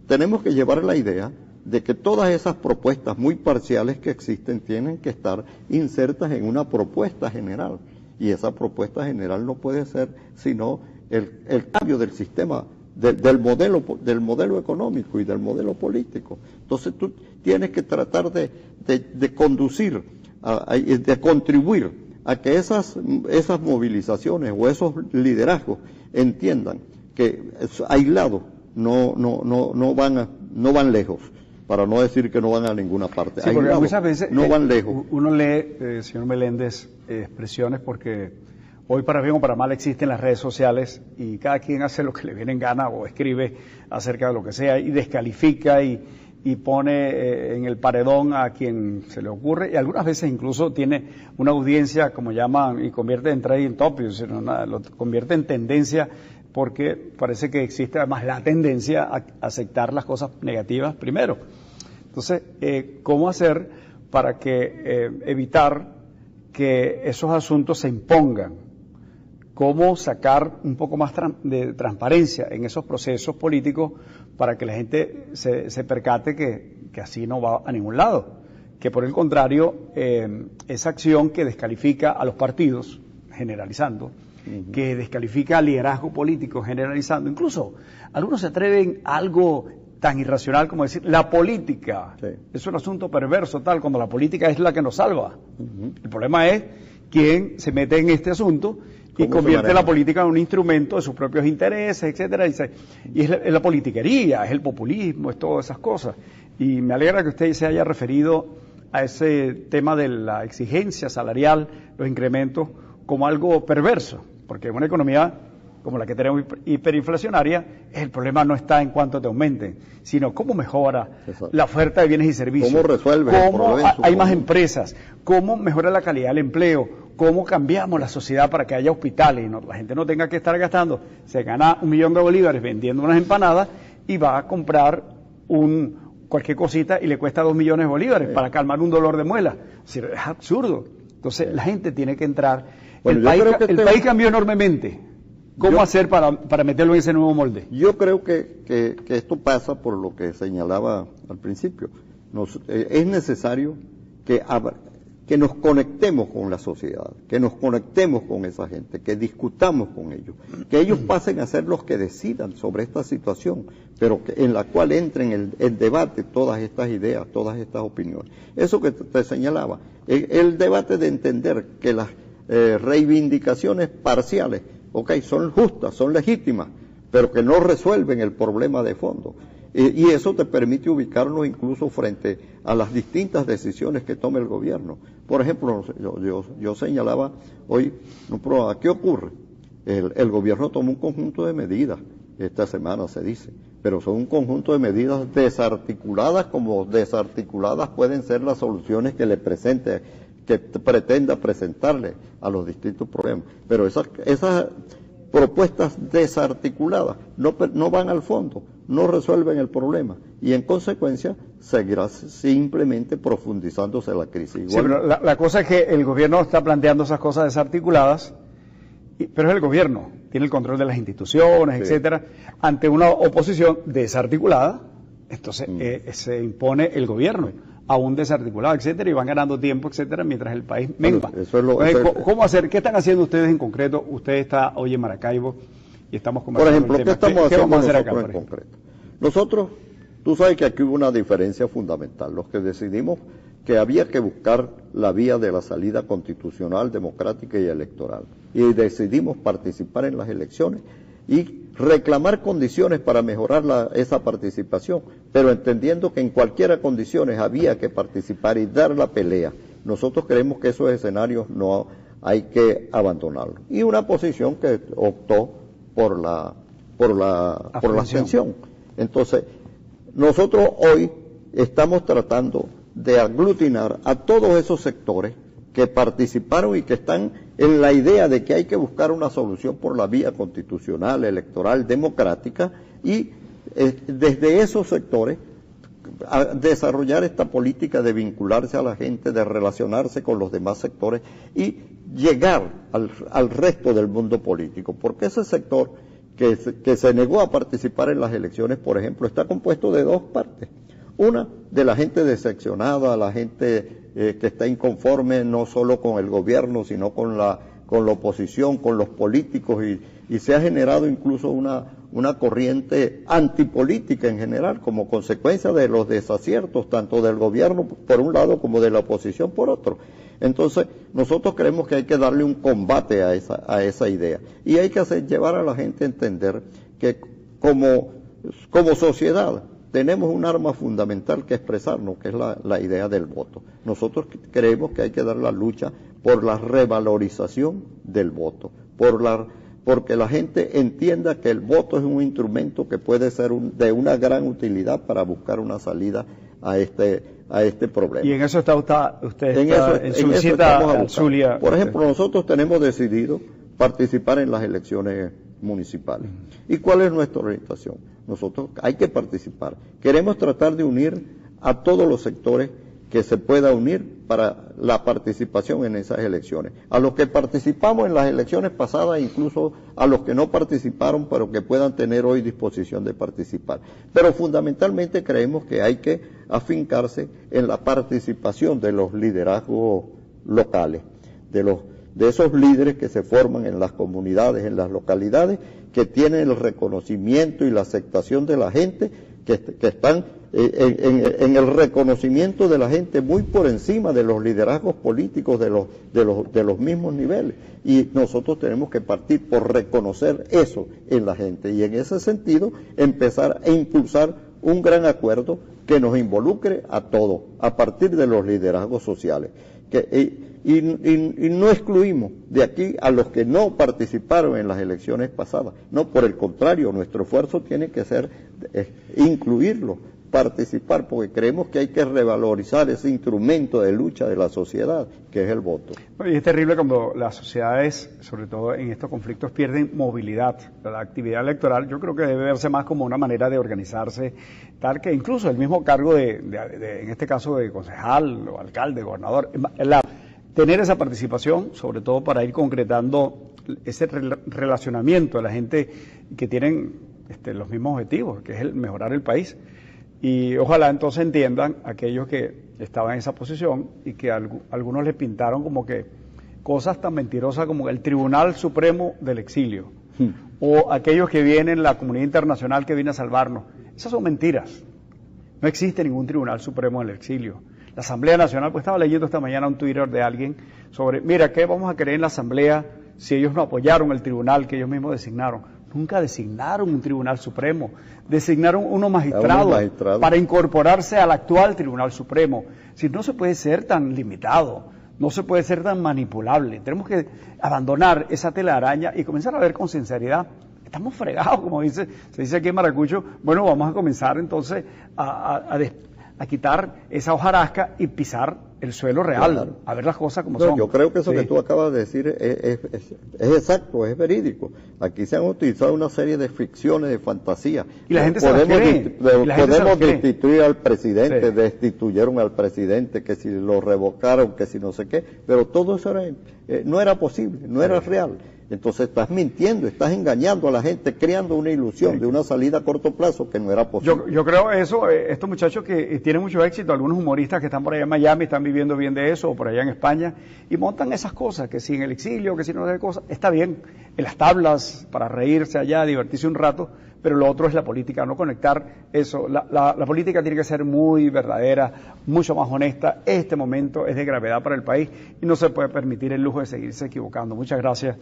Tenemos que llevar la idea de que todas esas propuestas muy parciales que existen tienen que estar insertas en una propuesta general. Y esa propuesta general no puede ser sino el cambio del sistema, del modelo económico y del modelo político. Entonces tú tienes que tratar de conducir, de contribuir a que esas movilizaciones o esos liderazgos entiendan que aislados no van lejos, para no decir que no van a ninguna parte. Sí, porque muchas veces no van lejos. Uno lee, señor Meléndez, expresiones porque hoy para bien o para mal existen las redes sociales y cada quien hace lo que le viene en gana o escribe acerca de lo que sea y descalifica y pone en el paredón a quien se le ocurre y algunas veces incluso tiene una audiencia, como llaman, y convierte en trending topic, lo convierte en tendencia porque parece que existe además la tendencia a aceptar las cosas negativas primero. Entonces, ¿cómo hacer para evitar que esos asuntos se impongan? ¿Cómo sacar un poco más de transparencia en esos procesos políticos para que la gente se percate que así no va a ningún lado? Que por el contrario, esa acción que descalifica a los partidos, generalizando, que descalifica al liderazgo político, generalizando, incluso algunos se atreven a algo tan irracional como decir, la política es un asunto perverso tal, cuando la política es la que nos salva. El problema es quién se mete en este asunto y convierte la política en un instrumento de sus propios intereses, etcétera, y es la politiquería, es el populismo, es todas esas cosas. Y me alegra que usted se haya referido a ese tema de la exigencia salarial, los incrementos, como algo perverso, porque en una economía como la que tenemos hiperinflacionaria, el problema no está en cuánto te aumenten, sino cómo mejora la oferta de bienes y servicios. ¿Cómo resuelve el problema? Hay más empresas, cómo mejora la calidad del empleo, cómo cambiamos la sociedad para que haya hospitales y la gente no tenga que estar gastando, se gana 1 millón de bolívares vendiendo unas empanadas y va a comprar cualquier cosita y le cuesta 2 millones de bolívares para calmar un dolor de muela. Es decir, es absurdo. Entonces la gente tiene que entrar. Bueno, el país cambió enormemente. ¿Cómo hacer para meterlo en ese nuevo molde? Yo creo que esto pasa por lo que señalaba al principio. Es necesario que nos conectemos con la sociedad, que nos conectemos con esa gente, que discutamos con ellos, que ellos pasen a ser los que decidan sobre esta situación, pero en la cual entren el debate todas estas ideas, todas estas opiniones. Eso que te señalaba, el debate de entender que las reivindicaciones parciales, son justas, son legítimas, pero que no resuelven el problema de fondo. Y eso te permite ubicarnos incluso frente a las distintas decisiones que tome el gobierno. Por ejemplo, yo señalaba hoy, ¿qué ocurre? El gobierno tomó un conjunto de medidas, esta semana se dice, pero son un conjunto de medidas desarticuladas, como desarticuladas pueden ser las soluciones que le presente, que pretenda presentarle a los distintos problemas. Pero esas propuestas desarticuladas no van al fondo, no resuelven el problema y en consecuencia seguirá simplemente profundizándose la crisis. Igual, sí, pero la cosa es que el gobierno está planteando esas cosas desarticuladas, pero es el gobierno, tiene el control de las instituciones, sí, etcétera, ante una oposición desarticulada, entonces se impone el gobierno a un desarticulado, etcétera, y van ganando tiempo, etcétera, mientras el país mengua. ¿Cómo hacer? ¿Qué están haciendo ustedes en concreto? Usted está hoy en Maracaibo y estamos conversando. Por ejemplo, ¿qué vamos a hacer acá en concreto? Nosotros, tú sabes que aquí hubo una diferencia fundamental. Los que decidimos que había que buscar la vía de la salida constitucional, democrática y electoral. Y decidimos participar en las elecciones y reclamar condiciones para mejorar esa participación, pero entendiendo que en cualquiera condiciones había que participar y dar la pelea. Nosotros creemos que esos escenarios no hay que abandonarlos. Y una posición que optó por la abstención. Entonces, nosotros hoy estamos tratando de aglutinar a todos esos sectores que participaron y que están en la idea de que hay que buscar una solución por la vía constitucional, electoral, democrática, y desde esos sectores a desarrollar esta política de vincularse a la gente, de relacionarse con los demás sectores y llegar al resto del mundo político, porque ese sector que se negó a participar en las elecciones, por ejemplo, está compuesto de dos partes. Una, de la gente decepcionada, la gente que está inconforme no solo con el gobierno, sino con la oposición, con los políticos, y se ha generado incluso una corriente antipolítica en general, como consecuencia de los desaciertos, tanto del gobierno por un lado como de la oposición por otro. Entonces, nosotros creemos que hay que darle un combate a esa idea, y hay que llevar a la gente a entender que como sociedad tenemos un arma fundamental que expresarnos, que es la idea del voto. Nosotros creemos que hay que dar la lucha por la revalorización del voto, porque la gente entienda que el voto es un instrumento que puede ser de una gran utilidad para buscar una salida a este problema. Y en eso está usted en su visita al Zulia. Por ejemplo, nosotros tenemos decidido participar en las elecciones municipales. ¿Y cuál es nuestra orientación? Nosotros hay que participar. Queremos tratar de unir a todos los sectores que se pueda unir para la participación en esas elecciones. A los que participamos en las elecciones pasadas, incluso a los que no participaron, pero que puedan tener hoy disposición de participar. Pero fundamentalmente creemos que hay que afincarse en la participación de los liderazgos locales, de esos líderes que se forman en las comunidades, en las localidades, que tienen el reconocimiento y la aceptación de la gente, que están en el reconocimiento de la gente muy por encima de los liderazgos políticos de los mismos niveles. Y nosotros tenemos que partir por reconocer eso en la gente y en ese sentido empezar a impulsar un gran acuerdo que nos involucre a todos, a partir de los liderazgos sociales. Y no excluimos de aquí a los que no participaron en las elecciones pasadas. No, por el contrario, nuestro esfuerzo tiene que ser incluirlos, participar, porque creemos que hay que revalorizar ese instrumento de lucha de la sociedad, que es el voto. Y es terrible cuando las sociedades, sobre todo en estos conflictos, pierden movilidad. La actividad electoral yo creo que debe verse más como una manera de organizarse, tal que incluso el mismo cargo en este caso de concejal o alcalde, gobernador, tener esa participación, sobre todo para ir concretando ese relacionamiento de la gente que tienen los mismos objetivos, que es el mejorar el país. Y ojalá entonces entiendan aquellos que estaban en esa posición y que algunos les pintaron como que cosas tan mentirosas como el Tribunal Supremo del Exilio, o aquellos que vienen, la comunidad internacional que viene a salvarnos. Esas son mentiras. No existe ningún Tribunal Supremo del Exilio. La Asamblea Nacional, pues estaba leyendo esta mañana un Twitter de alguien sobre, mira, ¿qué vamos a querer en la Asamblea si ellos no apoyaron el tribunal que ellos mismos designaron? Nunca designaron un Tribunal Supremo, designaron unos magistrados para incorporarse al actual Tribunal Supremo. Si no se puede ser tan limitado, No se puede ser tan manipulable. Tenemos que abandonar esa telaraña y comenzar a ver con sinceridad. Estamos fregados, como se dice aquí en Maracucho. Bueno, vamos a comenzar entonces a quitar esa hojarasca y pisar el suelo real, Claro. a ver las cosas como No, son. yo creo que eso Sí. que tú acabas de decir es exacto, es verídico. Aquí se han utilizado una serie de ficciones, de fantasías. Y la gente se las cree. Y la gente se las Podemos cree. destituir al presidente, Sí. destituyeron al presidente, que si lo revocaron, que si no sé qué, pero todo eso no era posible, no era real. Entonces estás mintiendo, estás engañando a la gente, creando una ilusión de una salida a corto plazo que no era posible. Yo creo eso, estos muchachos que tienen mucho éxito, algunos humoristas que están por allá en Miami, están viviendo bien de eso, o por allá en España, y montan esas cosas, que si en el exilio, que si no sé qué cosas, está bien, en las tablas, para reírse allá, divertirse un rato, pero lo otro es la política, no conectar eso. La política tiene que ser muy verdadera, mucho más honesta. Este momento es de gravedad para el país y no se puede permitir el lujo de seguirse equivocando. Muchas gracias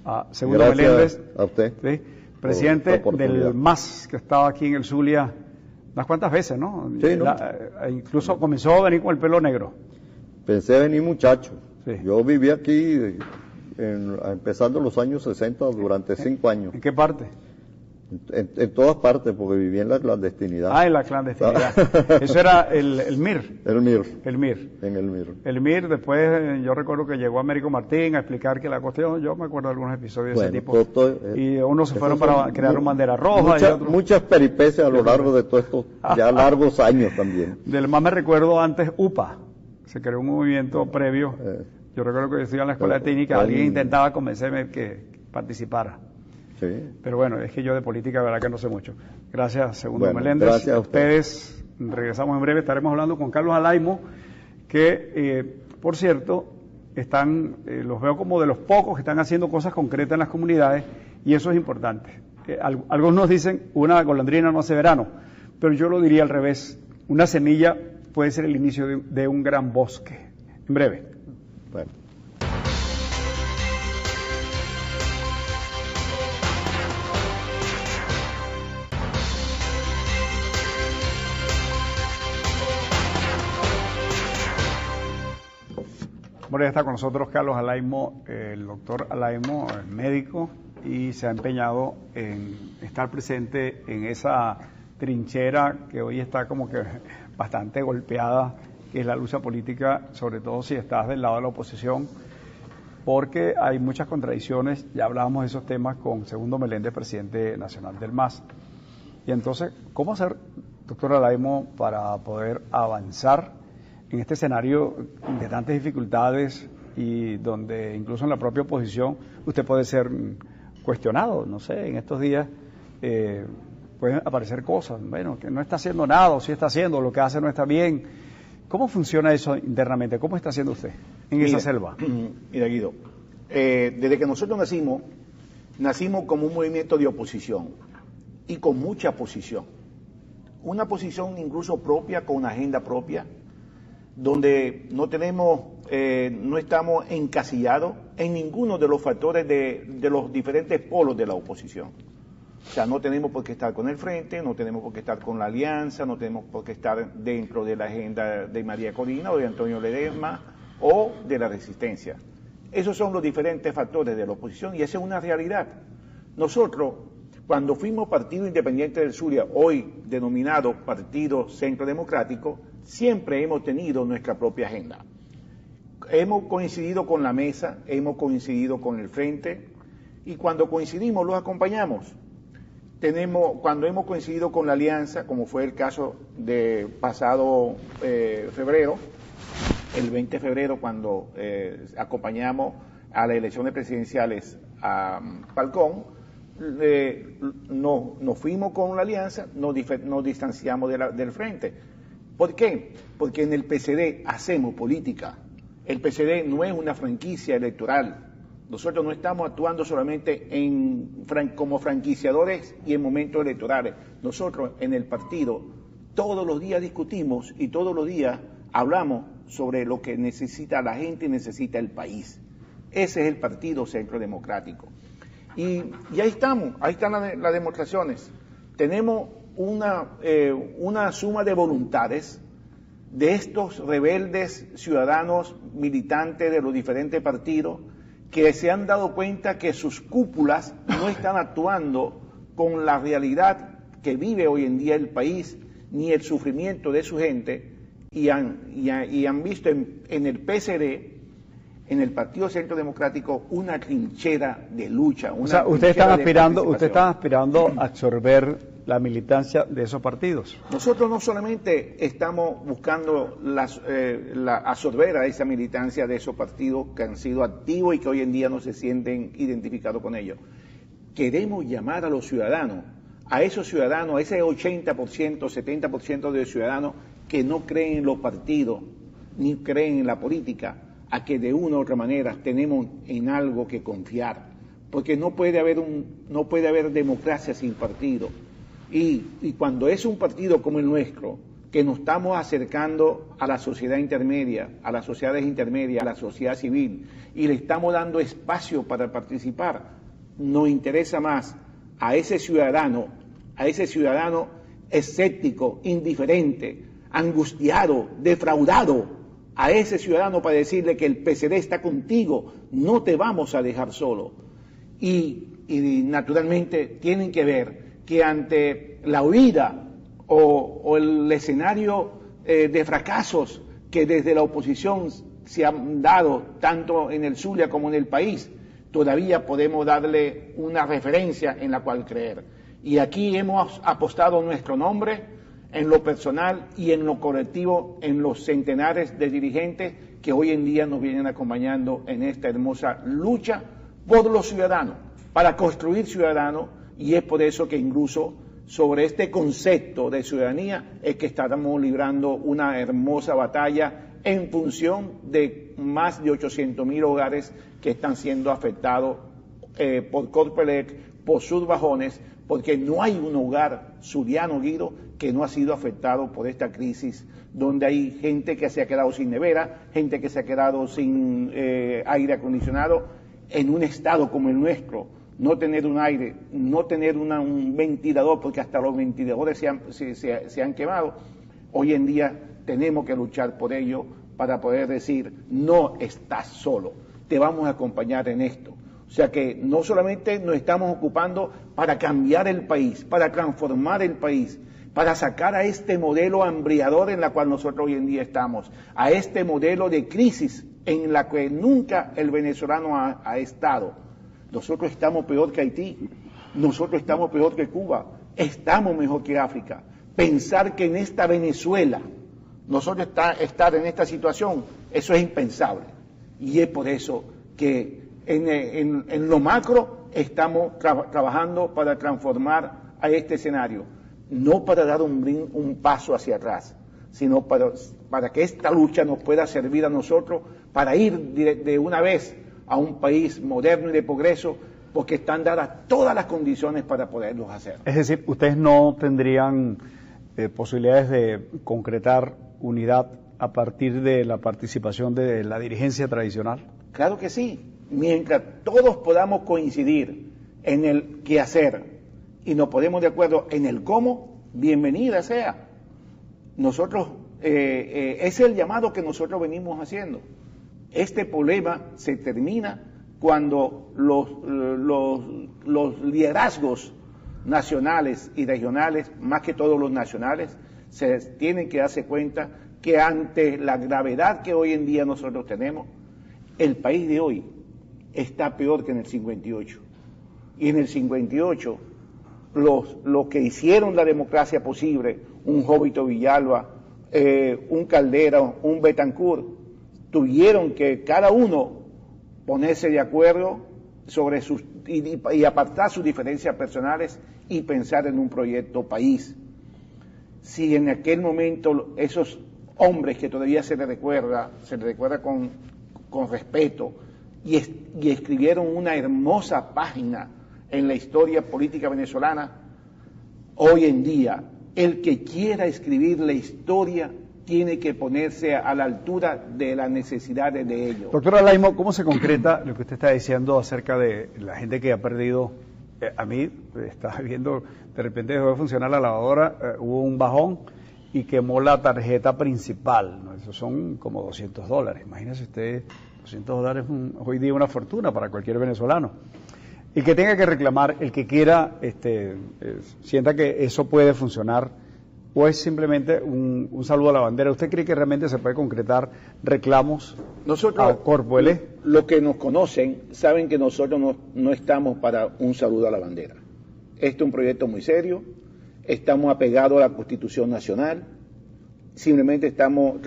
a Segundo Gracias Meléndez, a usted ¿sí? Presidente por la oportunidad. del MAS, que estaba aquí en el Zulia unas cuantas veces, ¿no? Sí, ¿no? Incluso comenzó a venir con el pelo negro. Pensé venir muchacho. Sí. Yo viví aquí empezando los años 60 durante 5 años. ¿En qué parte? En todas partes, porque viví en la clandestinidad. Ah, en la clandestinidad. Eso era el MIR. El MIR. El MIR. En el MIR. El MIR, después yo recuerdo que llegó Américo Martín a explicar que la cuestión, yo me acuerdo de algunos episodios de ese tipo. Y unos se fueron para crear una bandera roja. Muchas peripecias a lo largo de todos estos ya largos años también. Del más me recuerdo antes UPA, se creó un movimiento previo. Yo recuerdo que yo estudiaba en la escuela de técnica, alguien intentaba convencerme que participara. Sí. Pero bueno, es que yo de política, verdad que no sé mucho. Gracias, Segundo Bueno, Meléndez. gracias a ustedes. Regresamos en breve, estaremos hablando con Carlos Alaimo, que, por cierto, los veo como de los pocos que están haciendo cosas concretas en las comunidades, y eso es importante. Algunos dicen, una golondrina no hace verano, pero yo lo diría al revés. Una semilla puede ser el inicio de un gran bosque. En breve. Bueno. Bueno, ya está con nosotros Carlos Alaimo, el doctor Alaimo, es médico, y se ha empeñado en estar presente en esa trinchera que hoy está como que bastante golpeada, que es la lucha política, sobre todo si estás del lado de la oposición, porque hay muchas contradicciones. Ya hablábamos de esos temas con Segundo Meléndez, presidente nacional del MAS. Y entonces, ¿cómo hacer, doctor Alaimo, para poder avanzar en este escenario de tantas dificultades y donde incluso en la propia oposición usted puede ser cuestionado? No sé, en estos días pueden aparecer cosas, bueno, que no está haciendo nada, o sí está haciendo, lo que hace no está bien. ¿Cómo funciona eso internamente? ¿Cómo está haciendo usted en esa selva? Mira, Guido, desde que nosotros nacimos como un movimiento de oposición y con mucha posición. Una posición incluso propia, con una agenda propia, donde no estamos encasillados en ninguno de los factores de los diferentes polos de la oposición. O sea, no tenemos por qué estar con el Frente, no tenemos por qué estar con la Alianza, no tenemos por qué estar dentro de la agenda de María Corina o de Antonio Ledesma o de la Resistencia. Esos son los diferentes factores de la oposición y esa es una realidad. Nosotros, cuando fuimos Partido Independiente del Zulia, hoy denominado Partido Centro Democrático, siempre hemos tenido nuestra propia agenda. Hemos coincidido con la mesa, hemos coincidido con el Frente, y cuando coincidimos los acompañamos. Cuando hemos coincidido con la Alianza, como fue el caso de pasado febrero, el 20 de febrero, cuando acompañamos a las elecciones presidenciales a Falcón, nos fuimos con la Alianza, nos distanciamos del Frente. ¿Por qué? Porque en el PCD hacemos política. El PCD no es una franquicia electoral. Nosotros no estamos actuando solamente como franquiciadores y en momentos electorales. Nosotros en el partido todos los días discutimos y todos los días hablamos sobre lo que necesita la gente y necesita el país. Ese es el Partido Centro Democrático. Y ahí están las demostraciones. Tenemos una suma de voluntades de estos rebeldes ciudadanos militantes de los diferentes partidos que se han dado cuenta que sus cúpulas no están actuando con la realidad que vive hoy en día el país, ni el sufrimiento de su gente, y han visto en el PCD, en el Partido Centro Democrático, una trinchera de lucha. O sea, ustedes están aspirando a absorber la militancia de esos partidos. Nosotros no solamente estamos buscando absorber a esa militancia de esos partidos que han sido activos y que hoy en día no se sienten identificados con ellos. Queremos llamar a los ciudadanos, a esos ciudadanos, a ese 80%, 70% de ciudadanos que no creen en los partidos, ni creen en la política, a que de una u otra manera tenemos en algo que confiar, porque no puede haber democracia sin partido. Y cuando es un partido como el nuestro, que nos estamos acercando a la sociedad intermedia, a las sociedades intermedias, a la sociedad civil, y le estamos dando espacio para participar, nos interesa más a ese ciudadano escéptico, indiferente, angustiado, defraudado, a ese ciudadano para decirle que el PCD está contigo, no te vamos a dejar solo. Y naturalmente tienen que ver que ante la huida o el escenario de fracasos que desde la oposición se han dado tanto en el Zulia como en el país, todavía podemos darle una referencia en la cual creer. Y aquí hemos apostado nuestro nombre en lo personal y en lo colectivo, en los centenares de dirigentes que hoy en día nos vienen acompañando en esta hermosa lucha por los ciudadanos, para construir ciudadanos, y es por eso que incluso sobre este concepto de ciudadanía es que estamos librando una hermosa batalla en función de más de 800.000 hogares que están siendo afectados por Corpelec, por sus bajones, porque no hay un hogar zuliano, Guido, que no ha sido afectado por esta crisis, donde hay gente que se ha quedado sin nevera, gente que se ha quedado sin aire acondicionado, en un estado como el nuestro, no tener un aire, no tener un ventilador, porque hasta los ventiladores se han quemado. Hoy en día tenemos que luchar por ello para poder decir, no estás solo, te vamos a acompañar en esto. O sea que no solamente nos estamos ocupando para cambiar el país, para transformar el país, para sacar a este modelo hambriador en la cual nosotros hoy en día estamos, a este modelo de crisis en la que nunca el venezolano ha estado. Nosotros estamos peor que Haití, nosotros estamos peor que Cuba, estamos mejor que África. Pensar que en esta Venezuela nosotros estar en esta situación, eso es impensable. Y es por eso que en lo macro estamos trabajando para transformar a este escenario, no para dar un paso hacia atrás, sino para que esta lucha nos pueda servir a nosotros para ir de una vez a un país moderno y de progreso, porque están dadas todas las condiciones para poderlos hacer. Es decir, ustedes no tendrían posibilidades de concretar unidad a partir de la participación de la dirigencia tradicional. Claro que sí. Mientras todos podamos coincidir en el qué hacer y nos ponemos de acuerdo en el cómo, bienvenida sea. Nosotros, es el llamado que nosotros venimos haciendo. Este problema se termina cuando los liderazgos nacionales y regionales, más que todos los nacionales, se tienen que darse cuenta que ante la gravedad que hoy en día nosotros tenemos, el país de hoy está peor que en el 58. Y en el 58, los que hicieron la democracia posible, un Jovito Villalba, un Caldera, un Betancourt, tuvieron que cada uno ponerse de acuerdo sobre y apartar sus diferencias personales y pensar en un proyecto país. Si en aquel momento esos hombres que todavía se les recuerda con respeto, y escribieron una hermosa página en la historia política venezolana, hoy en día el que quiera escribir la historia tiene que ponerse a la altura de las necesidades de ellos. Doctor Alaimo, ¿cómo se concreta lo que usted está diciendo acerca de la gente que ha perdido? A mí, estaba viendo, de repente dejó de funcionar la lavadora, hubo un bajón y quemó la tarjeta principal, ¿no? Eso son como $200. Imagínese usted, $200 hoy día una fortuna para cualquier venezolano. Y que tenga que reclamar, el que quiera, sienta que eso puede funcionar, o es simplemente un saludo a la bandera. ¿Usted cree que realmente se puede concretar reclamos nosotros, a Corpo L? Los que nos conocen saben que nosotros no estamos para un saludo a la bandera. Este es un proyecto muy serio, estamos apegados a la Constitución Nacional, simplemente estamos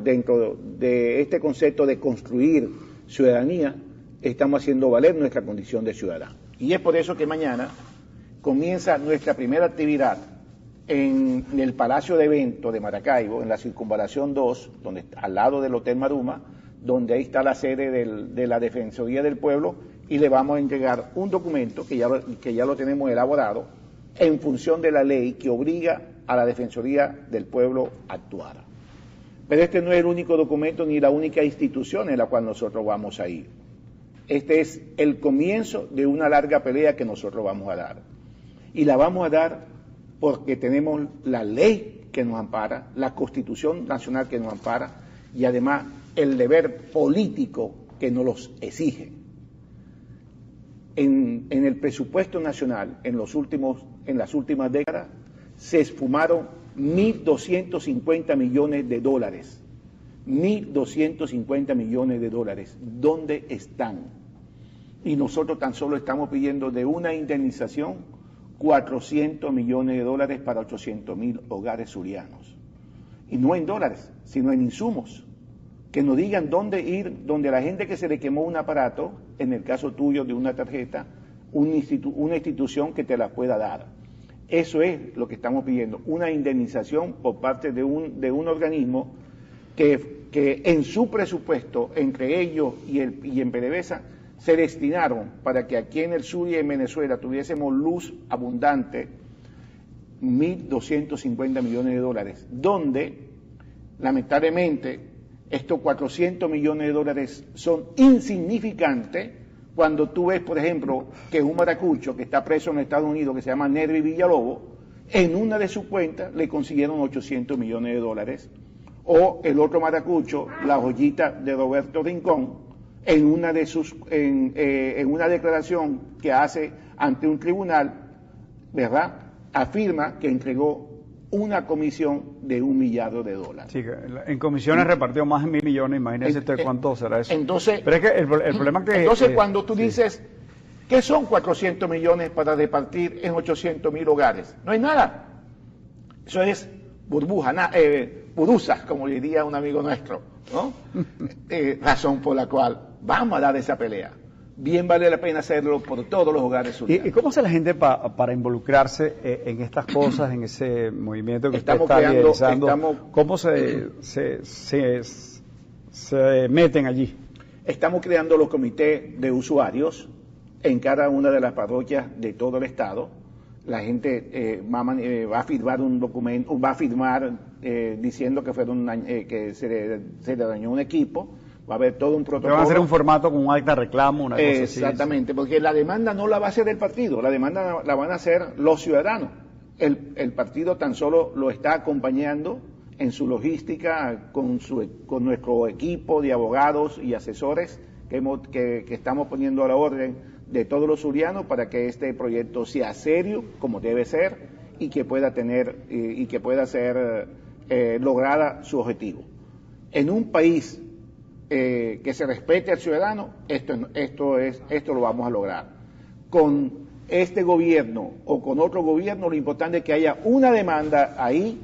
dentro de este concepto de construir ciudadanía, estamos haciendo valer nuestra condición de ciudadano. Y es por eso que mañana comienza nuestra primera actividad en el Palacio de Eventos de Maracaibo, en la Circunvalación 2, donde al lado del Hotel Maruma, donde ahí está la sede de la Defensoría del Pueblo, y le vamos a entregar un documento que ya lo tenemos elaborado en función de la ley que obliga a la Defensoría del Pueblo a actuar. Pero este no es el único documento ni la única institución en la cual nosotros vamos a ir. Este es el comienzo de una larga pelea que nosotros vamos a dar. Y la vamos a dar porque tenemos la ley que nos ampara, la Constitución Nacional que nos ampara, y además el deber político que nos los exige. En el presupuesto nacional, en las últimas décadas, se esfumaron 1.250 millones de dólares. 1.250 millones de dólares. ¿Dónde están? Y nosotros tan solo estamos pidiendo de una indemnización 400 millones de dólares para 800.000 hogares zulianos. Y no en dólares, sino en insumos. Que nos digan dónde ir, donde la gente que se le quemó un aparato, en el caso tuyo de una tarjeta, una institución que te la pueda dar. Eso es lo que estamos pidiendo, una indemnización por parte de un organismo que en su presupuesto, entre ellos y en PDVSA, se destinaron para que aquí en el sur y en Venezuela tuviésemos luz abundante, 1.250 millones de dólares, donde lamentablemente estos 400 millones de dólares son insignificantes cuando tú ves, por ejemplo, que un maracucho que está preso en Estados Unidos, que se llama Nervi Villalobos, en una de sus cuentas le consiguieron 800 millones de dólares, o el otro maracucho, la joyita de Roberto Rincón, en una declaración que hace ante un tribunal, ¿verdad?, afirma que entregó una comisión de $1 millardo de dólares. Sí, en comisiones repartió más de 1.000 millones, imagínese usted cuánto será eso. Entonces, pero es que el problema que... Entonces, cuando tú dices, ¿qué son 400 millones para repartir en 800.000 hogares? No es nada. Eso es burbuja, como diría un amigo nuestro, ¿no? Razón por la cual vamos a dar esa pelea. Bien vale la pena hacerlo por todos los hogares zulianos. ¿Y cómo hace la gente para involucrarse en estas cosas, en ese movimiento que estamos usted está creando, liderazando? ¿Cómo se meten allí? Estamos creando los comités de usuarios en cada una de las parroquias de todo el estado. La gente va a firmar un documento, va a firmar diciendo que que se le dañó un equipo. Va a haber todo un protocolo. Va a hacer un formato con un acta de reclamo, una cosa así. Exactamente, porque la demanda no la va a hacer el partido, la demanda la van a hacer los ciudadanos. El partido tan solo lo está acompañando en su logística con nuestro equipo de abogados y asesores que estamos poniendo a la orden de todos los zulianos para que este proyecto sea serio, como debe ser, y que pueda ser lograda su objetivo. En un país que se respete al ciudadano, esto lo vamos a lograr. Con este gobierno o con otro gobierno, lo importante es que haya una demanda ahí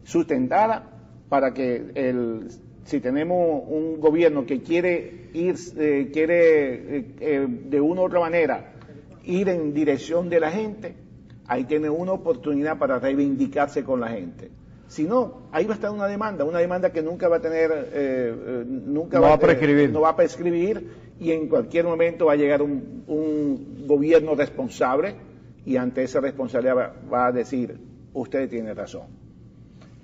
sustentada para que si tenemos un gobierno que quiere de una u otra manera ir en dirección de la gente, ahí tiene una oportunidad para reivindicarse con la gente. Si no, ahí va a estar una demanda que nunca va a tener, no va a prescribir, y en cualquier momento va a llegar un gobierno responsable, y ante esa responsabilidad va a decir, usted tiene razón.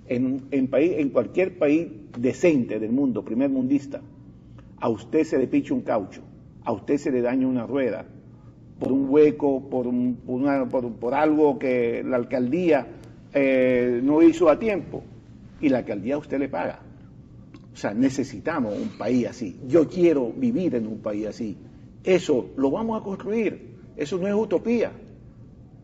En cualquier país decente del mundo, primer mundista, a usted se le picha un caucho, a usted se le daña una rueda, por un hueco, por algo que la alcaldía no hizo a tiempo y la alcaldía a usted le paga. O sea, necesitamos un país así. Yo quiero vivir en un país así. Eso lo vamos a construir. Eso no es utopía.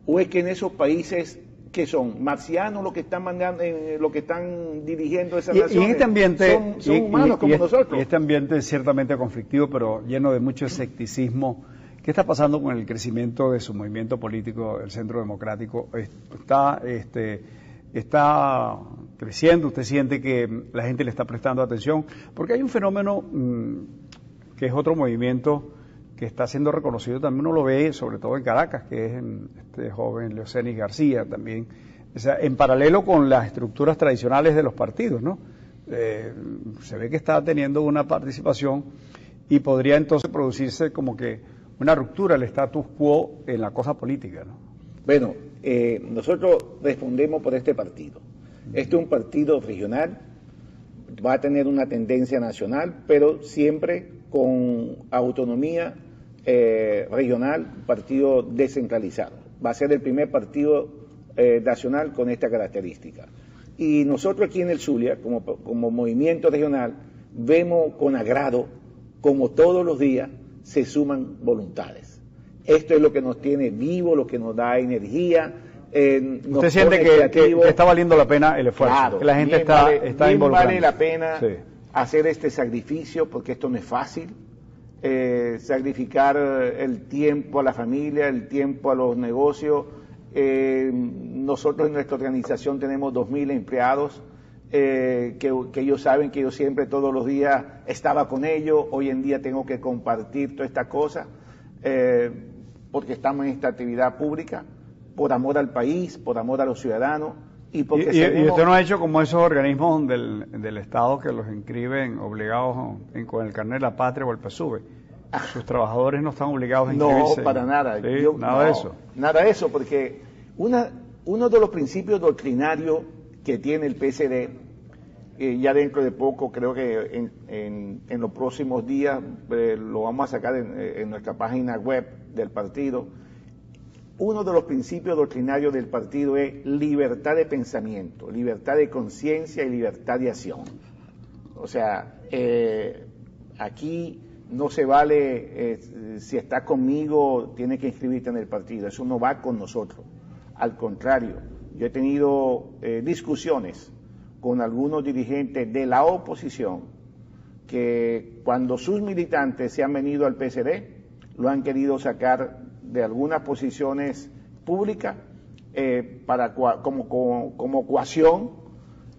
¿O es que en esos países que son marcianos los que están mandando, los que están dirigiendo esas naciones? Y en este ambiente, son humanos como nosotros. Y este ambiente es ciertamente conflictivo, pero lleno de mucho escepticismo. ¿Qué está pasando con el crecimiento de su movimiento político, el Centro Democrático? Está creciendo, usted siente que la gente le está prestando atención, porque hay un fenómeno que es otro movimiento que está siendo reconocido, también uno lo ve sobre todo en Caracas, que es este joven Leocenis García también, o sea, en paralelo con las estructuras tradicionales de los partidos, ¿no? Se ve que está teniendo una participación y podría entonces producirse como que una ruptura del status quo en la cosa política, ¿no? Bueno, nosotros respondemos por este partido. Este es un partido regional, va a tener una tendencia nacional, pero siempre con autonomía regional, un partido descentralizado. Va a ser el primer partido nacional con esta característica. Y nosotros aquí en el Zulia, como movimiento regional, vemos con agrado como todos los días se suman voluntades. Esto es lo que nos tiene vivo, lo que nos da energía. ¿Usted siente que está valiendo la pena el esfuerzo? Claro, que la gente está involucrada. Vale la pena hacer este sacrificio, porque esto no es fácil. Sacrificar el tiempo a la familia, el tiempo a los negocios. Nosotros en nuestra organización tenemos 2.000 empleados que ellos saben que yo siempre todos los días estaba con ellos. Hoy en día tengo que compartir toda esta cosa porque estamos en esta actividad pública, por amor al país, por amor a los ciudadanos. Y usted no ha hecho como esos organismos del Estado que los inscriben obligados con el carnet de la patria o el PSUV. Sus trabajadores no están obligados a inscribirse. No, para nada. ¿Sí? Nada de eso. Nada de eso, porque uno de los principios doctrinarios que tiene el PSD, ya dentro de poco, creo que en los próximos días lo vamos a sacar en nuestra página web del partido. Uno de los principios doctrinarios del partido es libertad de pensamiento, libertad de conciencia y libertad de acción. O sea, aquí no se vale, si estás conmigo, tienes que inscribirte en el partido. Eso no va con nosotros. Al contrario, yo he tenido discusiones con algunos dirigentes de la oposición que cuando sus militantes se han venido al PSD, lo han querido sacar de algunas posiciones públicas como coacción,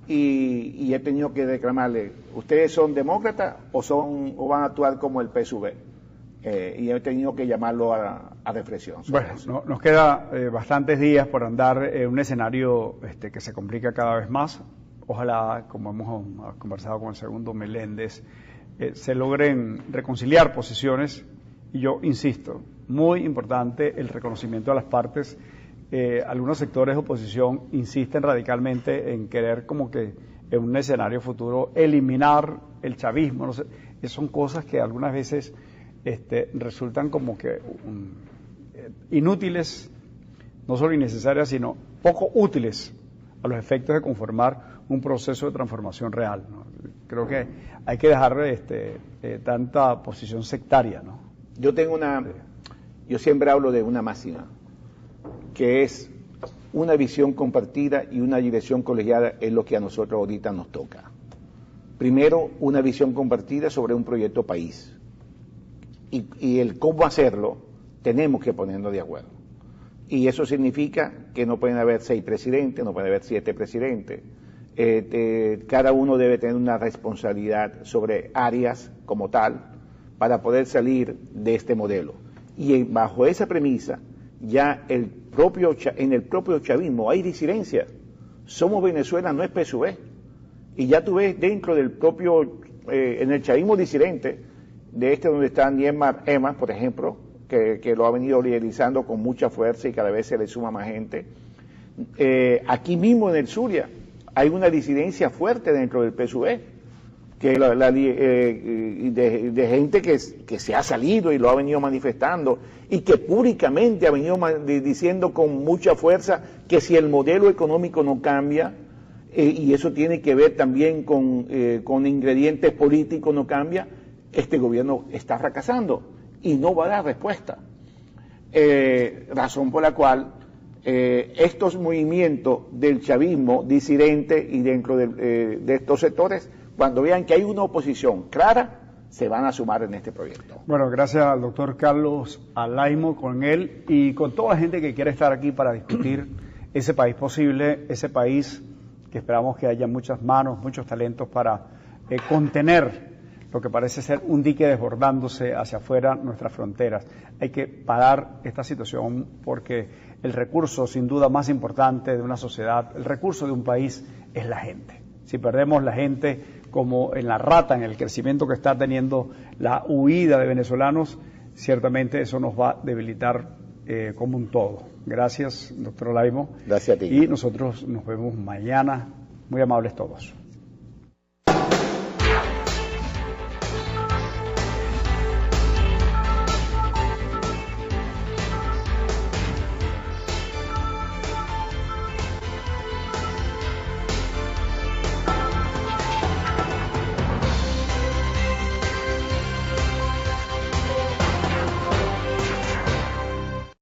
y he tenido que reclamarle, ¿ustedes son demócratas o van a actuar como el PSUV? Y he tenido que llamarlo a reflexión. Bueno, nos queda bastantes días por andar en un escenario que se complica cada vez más. Ojalá, como hemos conversado con el segundo Meléndez, se logren reconciliar posiciones. Y yo insisto, muy importante el reconocimiento a las partes. Algunos sectores de oposición insisten radicalmente en querer como que en un escenario futuro eliminar el chavismo. No sé, son cosas que algunas veces resultan como que inútiles, no solo innecesarias, sino poco útiles a los efectos de conformar un proceso de transformación real, ¿no? Creo que hay que dejar tanta posición sectaria, ¿no? Yo siempre hablo de una máxima, que es una visión compartida y una dirección colegiada es lo que a nosotros ahorita nos toca. Primero, una visión compartida sobre un proyecto país. Y el cómo hacerlo, tenemos que ponernos de acuerdo. Y eso significa que no pueden haber 6 presidentes, no pueden haber 7 presidentes. Cada uno debe tener una responsabilidad sobre áreas como tal para poder salir de este modelo. Y bajo esa premisa, ya en el propio chavismo hay disidencias. Somos Venezuela, no es PSUV. Y ya tú ves dentro del propio, en el chavismo disidente, de donde está Niemar Emas, por ejemplo, que lo ha venido liderizando con mucha fuerza y cada vez se le suma más gente. Aquí mismo en el Zulia hay una disidencia fuerte dentro del PSUV, que de gente que se ha salido y lo ha venido manifestando y que públicamente ha venido diciendo con mucha fuerza que si el modelo económico no cambia, y eso tiene que ver también con ingredientes políticos, no cambia, este gobierno está fracasando y no va a dar respuesta. Razón por la cual estos movimientos del chavismo disidente y dentro de estos sectores, cuando vean que hay una oposición clara, se van a sumar en este proyecto. Bueno, gracias al doctor Carlos Alaimo, con él y con toda la gente que quiere estar aquí para discutir ese país posible, ese país que esperamos que haya muchas manos, muchos talentos para contener lo que parece ser un dique desbordándose hacia afuera nuestras fronteras. Hay que parar esta situación porque el recurso sin duda más importante de una sociedad, el recurso de un país es la gente. Si perdemos la gente, como en la rata, en el crecimiento que está teniendo la huida de venezolanos, ciertamente eso nos va a debilitar como un todo. Gracias, doctor Alaimo. Gracias a ti. Y nosotros nos vemos mañana. Muy amables todos.